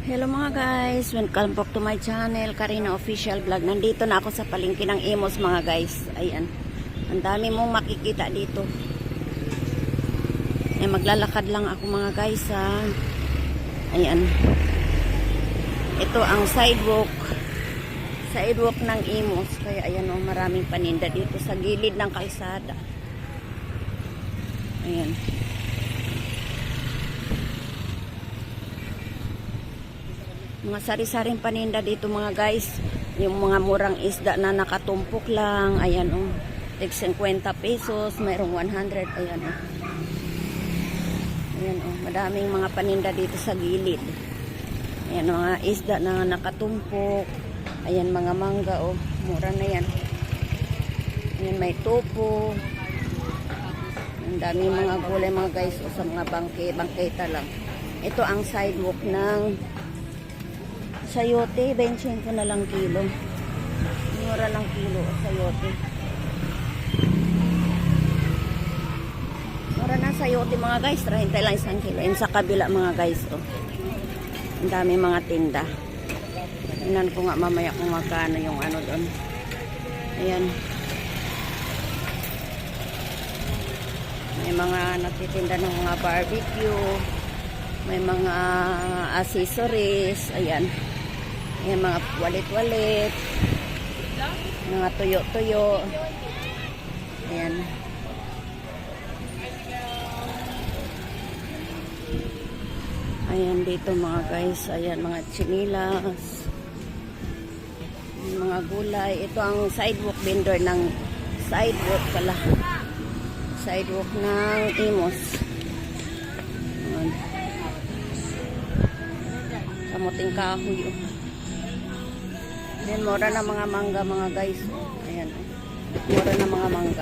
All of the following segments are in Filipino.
Hello mga guys, welcome back to my channel, Karina Official Vlog. Nandito na ako sa palengke ng Imos mga guys. Ayan, ang dami mong makikita dito. Ayan, maglalakad lang ako mga guys ha. Ayan, ito ang sidewalk ng Imos. Kaya ayan o, maraming paninda dito sa gilid ng kalsada. Ayan, mga sari-saring paninda dito mga guys. Yung mga murang isda na nakatumpok lang. Ayan o. Tig 50 pesos. Mayroong 100. Ayan o. Ayan o. Madaming mga paninda dito sa gilid. Ayan o. Mga isda na nakatumpok. Ayan mga mangga o. Mura na yan. Ayan may topo. Ang daming mga gulay mga guys o, sa mga bangketa lang. Ito ang sidewalk ng sayote, 25 na lang kilo. Mura lang kilo sayote. Mura na sayote mga guys, 30 lang isang kilo. And sa kabila mga guys, oh. Ang dami mga tinda. Tingnan ko nga mamaya kung magkano yung ano doon. Ayan. May mga nagtitinda ng mga barbecue. May mga accessories. Ayan. Ayan, mga walit-walit. Mga tuyo-tuyo. Ayan. Ayan dito mga guys. Ayan, mga chinilas. Mga gulay. Ito ang sidewalk vendor ng sidewalk pala. Sidewalk ng Imos. Ayan. Kamuting kahoy. Ayan, mura na mga mangga mga guys. Ayan. Mura na mga mangga.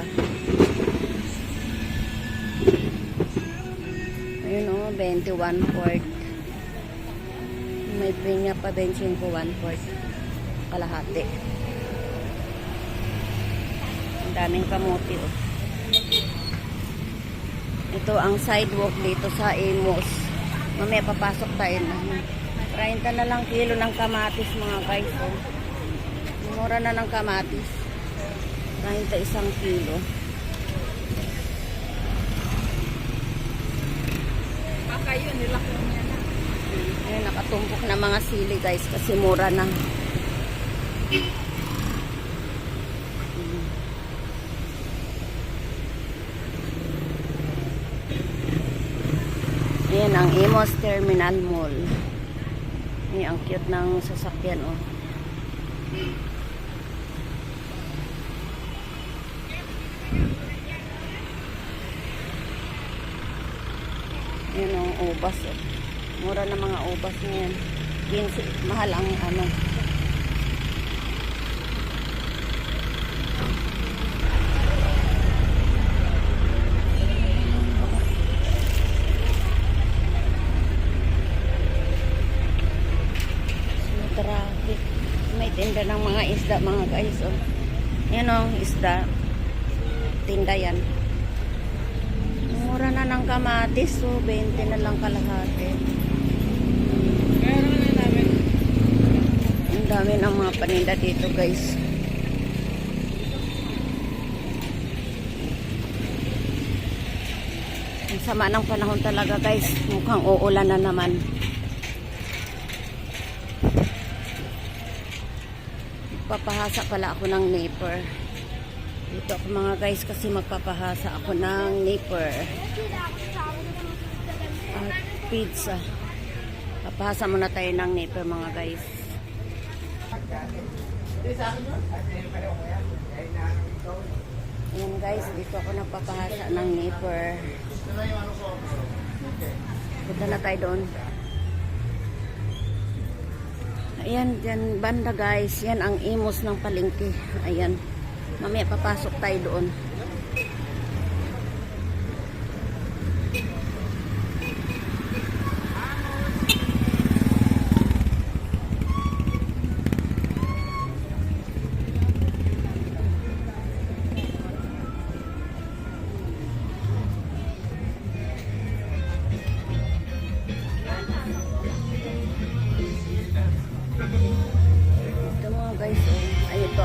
Ayun o, 21 quart. May pinya pa 25 1 quart. Kalahati. Ang daming kamuti o. Ito ang sidewalk dito sa Imos. Mamaya papasok tayo na. 30 na lang kilo ng kamatis mga guys o. Mura na ng kamatis. 91 kilo. Kayo, nilaki niya na. Ayun, nakatumpok na mga sili guys kasi mura na. Ayan ang Imos Terminal Mall. Ayan, ang cute ng sasakyan oh. Ayan ang ubas oh. Mura na mga ubas ngayon. 15, mahal ang ano. Traffic. May tinda ng mga isda mga guys oh. Yan oh, isda. Tinda yan. Mura na ng kamatis so 20 na lang kalahati. Meron na namin. Ang dami ng mga paninda dito guys. Ang sama ng panahon talaga guys. Mukhang uulan na naman. Magpapahasa pala ako ng neighbor. Dito ako mga guys kasi magpapahasa ako ng neighbor. At pizza. Papahasa muna tayo ng neighbor mga guys. Ayan guys, dito ako nagpapahasa ng neighbor. Punta na tayo doon. Ayan, dyan banda guys. Yan ang Imos ng palengke. Ayan. Mamaya papasok tayo doon.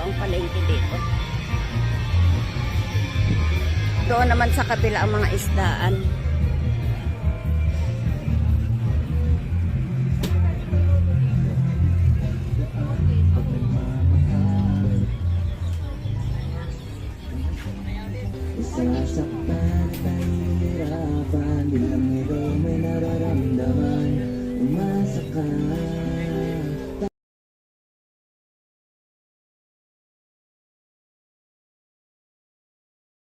ang palengke dito. Doon naman sa kabila ang mga isdaan. Sasaktan at nahihirapan, di lang ikaw may nararamdaman. Umasa ka